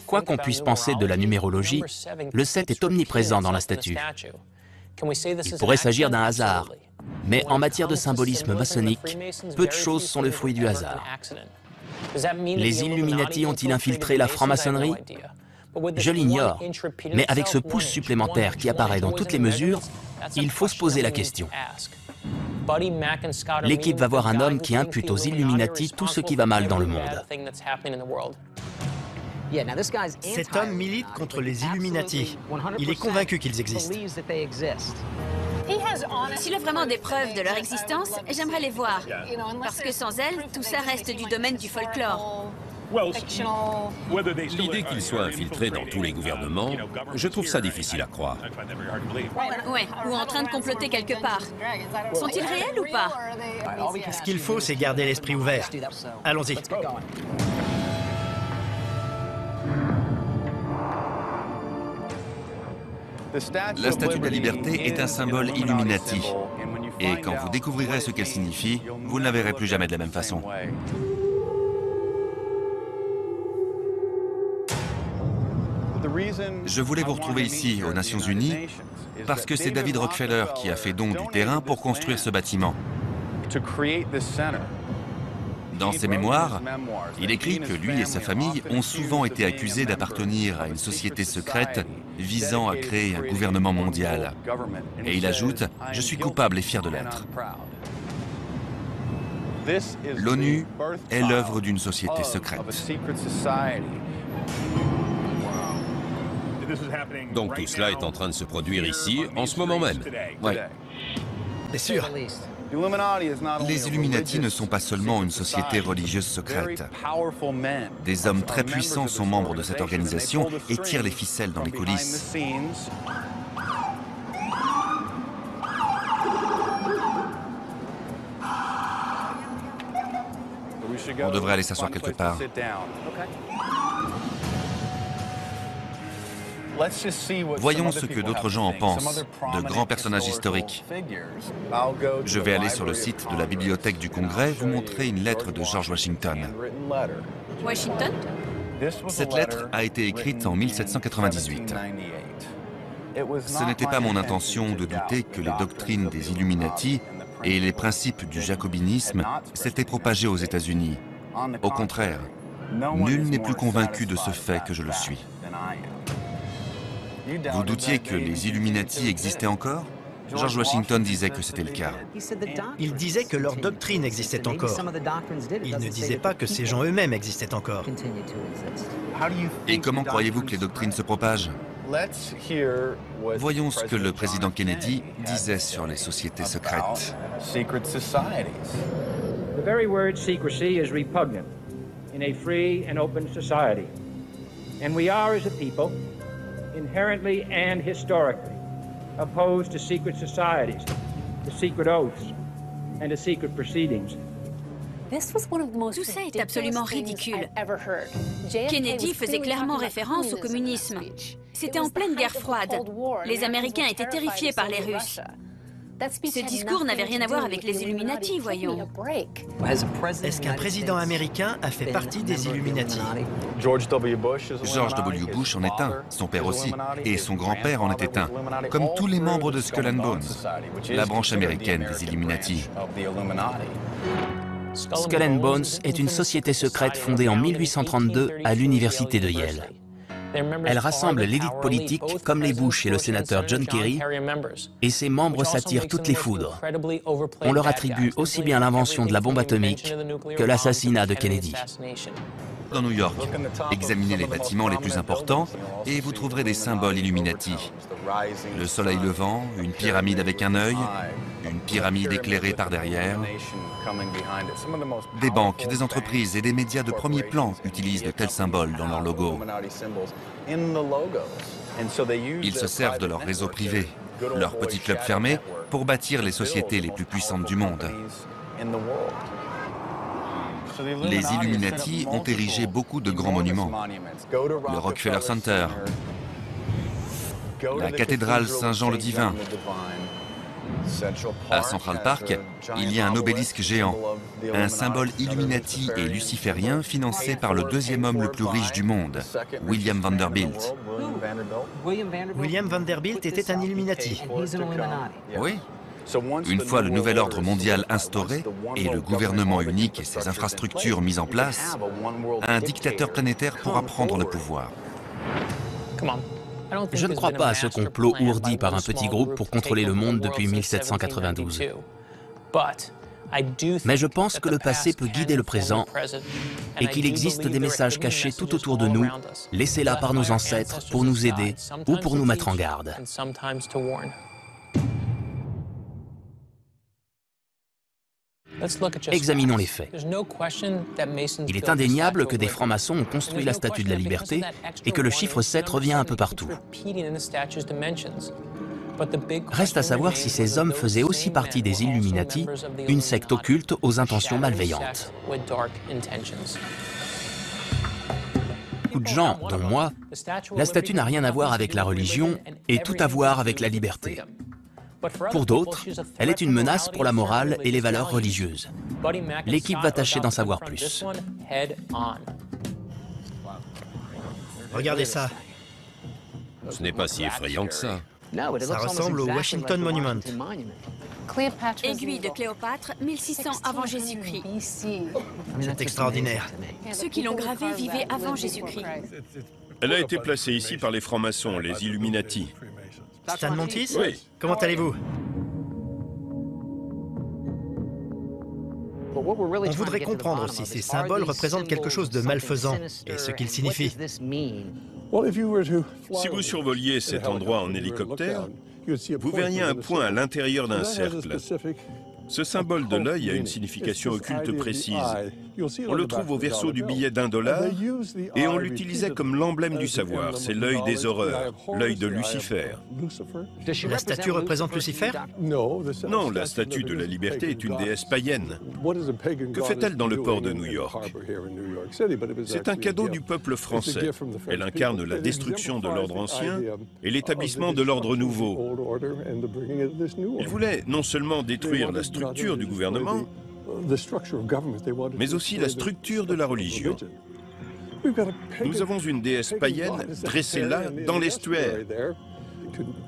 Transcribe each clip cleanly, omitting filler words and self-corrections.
Quoi qu'on puisse penser de la numérologie, le 7 est omniprésent dans la statue. Il pourrait s'agir d'un hasard, mais en matière de symbolisme maçonnique, peu de choses sont le fruit du hasard. Les Illuminati ont-ils infiltré la franc-maçonnerie? Je l'ignore, mais avec ce pouce supplémentaire qui apparaît dans toutes les mesures, il faut se poser la question. L'équipe va voir un homme qui impute aux Illuminati tout ce qui va mal dans le monde. Cet homme milite contre les Illuminati. Il est convaincu qu'ils existent. S'il a vraiment des preuves de leur existence, j'aimerais les voir. Parce que sans elles, tout ça reste du domaine du folklore. L'idée qu'il soit infiltré dans tous les gouvernements, je trouve ça difficile à croire. Ouais, ou en train de comploter quelque part. Sont-ils réels ou pas? Ce qu'il faut, c'est garder l'esprit ouvert. Allons-y. La Statue de la Liberté est un symbole Illuminati. Et quand vous découvrirez ce qu'elle signifie, vous ne la verrez plus jamais de la même façon. Je voulais vous retrouver ici, aux Nations Unies, parce que c'est David Rockefeller qui a fait don du terrain pour construire ce bâtiment. Dans ses mémoires, il écrit que lui et sa famille ont souvent été accusés d'appartenir à une société secrète visant à créer un gouvernement mondial. Et il ajoute « Je suis coupable et fier de l'être ». L'ONU est l'œuvre d'une société secrète. Donc tout cela est en train de se produire ici, en ce moment même. Oui. C'est sûr. Les Illuminati ne sont pas seulement une société religieuse secrète. Des hommes très puissants sont membres de cette organisation et tirent les ficelles dans les coulisses. On devrait aller s'asseoir quelque part. Voyons ce que d'autres gens en pensent, de grands personnages historiques. Je vais aller sur le site de la Bibliothèque du Congrès vous montrer une lettre de George Washington. Washington? Cette lettre a été écrite en 1798. Ce n'était pas mon intention de douter que les doctrines des Illuminati et les principes du jacobinisme s'étaient propagés aux États-Unis. Au contraire, nul n'est plus convaincu de ce fait que je le suis. Vous doutiez que les Illuminati existaient encore? George Washington disait que c'était le cas. Il disait que leur doctrine existait encore. Il ne disait pas que ces gens eux-mêmes existaient encore. Et comment croyez-vous que les doctrines se propagent? Voyons ce que le président Kennedy disait sur les sociétés secrètes. The very word secrecy is repugnant in a free and open society. And we are, as a people, inherently and historically opposed to secret societies, to secret oaths, and to secret proceedings. Tout ça est absolument ridicule. Kennedy faisait clairement référence au communisme. C'était en pleine guerre froide. Les Américains étaient terrifiés par les Russes. Ce discours n'avait rien à voir avec les Illuminati, voyons. Est-ce qu'un président américain a fait partie des Illuminati? George W. Bush en est un, son père aussi, et son grand-père en était un, comme tous les membres de Skull and Bones, la branche américaine des Illuminati. Skull and Bones est une société secrète fondée en 1832 à l'université de Yale. Elle rassemble l'élite politique comme les Bush et le sénateur John Kerry, et ses membres s'attirent toutes les foudres. On leur attribue aussi bien l'invention de la bombe atomique que l'assassinat de Kennedy. Dans New York, examinez les bâtiments les plus importants et vous trouverez des symboles Illuminati. Le soleil levant, une pyramide avec un œil, une pyramide éclairée par derrière. Des banques, des entreprises et des médias de premier plan utilisent de tels symboles dans leur logo. Ils se servent de leur réseau privé, leur petit club fermé, pour bâtir les sociétés les plus puissantes du monde. Les Illuminati ont érigé beaucoup de grands monuments. Le Rockefeller Center, la cathédrale Saint-Jean-le-Divin, À Central Park, il y a un obélisque géant, un symbole Illuminati et luciférien financé par le deuxième homme le plus riche du monde, William Vanderbilt. William Vanderbilt était un Illuminati. Oui. Une fois le nouvel ordre mondial instauré et le gouvernement unique et ses infrastructures mises en place, un dictateur planétaire pourra prendre le pouvoir. Je ne crois pas à ce complot ourdi par un petit groupe pour contrôler le monde depuis 1792. Mais je pense que le passé peut guider le présent et qu'il existe des messages cachés tout autour de nous, laissés là par nos ancêtres pour nous aider ou pour nous mettre en garde. Examinons les faits. Il est indéniable que des francs-maçons ont construit la Statue de la Liberté et que le chiffre 7 revient un peu partout. Reste à savoir si ces hommes faisaient aussi partie des Illuminati, une secte occulte aux intentions malveillantes. Beaucoup de gens, dont moi, la statue n'a rien à voir avec la religion et tout à voir avec la liberté. Pour d'autres, elle est une menace pour la morale et les valeurs religieuses. L'équipe va tâcher d'en savoir plus. Regardez ça. Ce n'est pas si effrayant que ça. Ça ressemble au Washington Monument. Aiguille de Cléopâtre, 1600 avant Jésus-Christ. C'est extraordinaire. Ceux qui l'ont gravée vivaient avant Jésus-Christ. Elle a été placée ici par les francs-maçons, les Illuminati. Stan Montis? Oui. Comment allez-vous? On voudrait comprendre si ces symboles représentent quelque chose de malfaisant et ce qu'ils signifient. Si vous survoliez cet endroit en hélicoptère, vous verriez un point à l'intérieur d'un cercle. Ce symbole de l'œil a une signification occulte précise. On le trouve au verso du billet $1 et on l'utilisait comme l'emblème du savoir. C'est l'œil des horreurs, l'œil de Lucifer. La statue représente Lucifer? Non, la statue de la liberté est une déesse païenne. Que fait-elle dans le port de New York? C'est un cadeau du peuple français. Elle incarne la destruction de l'ordre ancien et l'établissement de l'ordre nouveau. Il voulait non seulement détruire la structure du gouvernement, mais aussi la structure de la religion. Nous avons une déesse païenne dressée là, dans l'estuaire.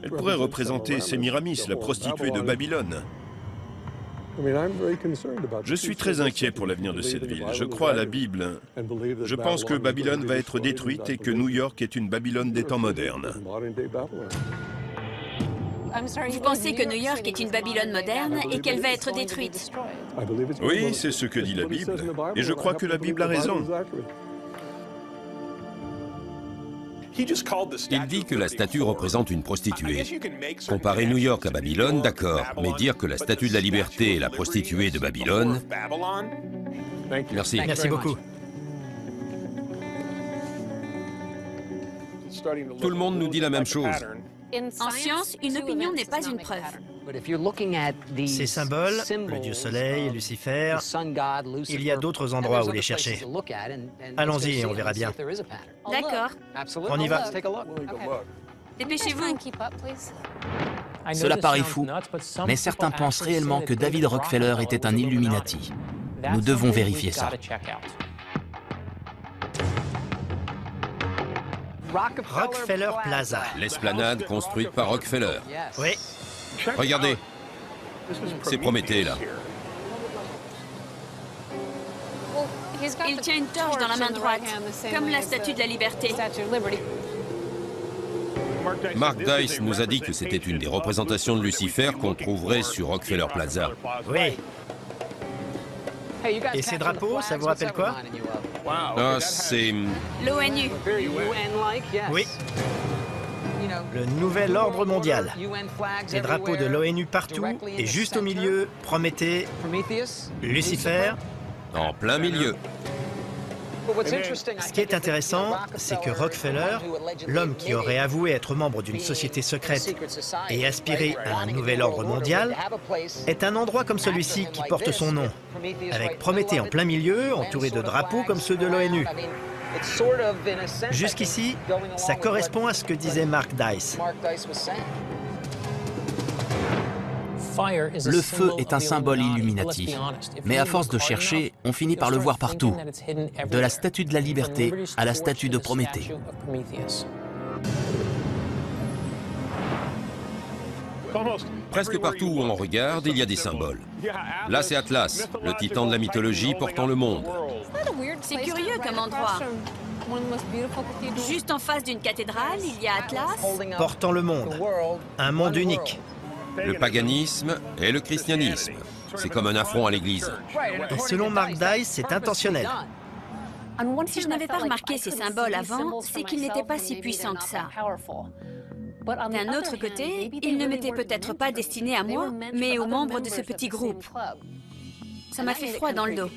Elle pourrait représenter Sémiramis, la prostituée de Babylone. Je suis très inquiet pour l'avenir de cette ville. Je crois à la Bible. Je pense que Babylone va être détruite et que New York est une Babylone des temps modernes. Vous pensez que New York est une Babylone moderne et qu'elle va être détruite? Oui, c'est ce que dit la Bible. Et je crois que la Bible a raison. Il dit que la statue représente une prostituée. Comparer New York à Babylone, d'accord, mais dire que la statue de la liberté est la prostituée de Babylone... Merci. Merci beaucoup. Tout le monde nous dit la même chose. En science, une opinion n'est pas une preuve. Ces symboles, le dieu soleil, Lucifer, il y a d'autres endroits où les chercher. Allons-y et on verra bien. D'accord. On y va. Dépêchez-vous. Cela paraît fou, mais certains pensent réellement que David Rockefeller était un Illuminati. Nous devons vérifier ça. Rockefeller Plaza. L'esplanade construite par Rockefeller. Oui. Regardez, c'est Prométhée, là. Il tient une torche dans la main droite, comme la statue de la liberté. Mark Dice nous a dit que c'était une des représentations de Lucifer qu'on trouverait sur Rockefeller Plaza. Oui. Et ces drapeaux, ça vous rappelle quoi? Ah, c'est... L'ONU. Oui. Le nouvel ordre mondial. Des drapeaux de l'ONU partout et juste au milieu, Prométhée, Lucifer. En plein milieu. Ce qui est intéressant, c'est que Rockefeller, l'homme qui aurait avoué être membre d'une société secrète et aspiré à un nouvel ordre mondial, est un endroit comme celui-ci qui porte son nom, avec Prométhée en plein milieu, entouré de drapeaux comme ceux de l'ONU. Jusqu'ici, ça correspond à ce que disait Mark Dice. Le feu est un symbole illuminatif, mais à force de chercher, on finit par le voir partout, de la statue de la liberté à la statue de Prométhée. Presque partout où on regarde, il y a des symboles. Là, c'est Atlas, le titan de la mythologie portant le monde. C'est curieux comme endroit. Juste en face d'une cathédrale, il y a Atlas. Portant le monde. Un monde unique. Le paganisme et le christianisme. C'est comme un affront à l'église. Et selon Mark Dice, c'est intentionnel. Si je n'avais pas remarqué ces symboles avant, c'est qu'ils n'étaient pas si puissants que ça. D'un autre côté, ils ne m'étaient peut-être pas destinés à moi, mais aux membres de ce petit groupe. Ça m'a fait froid dans le dos.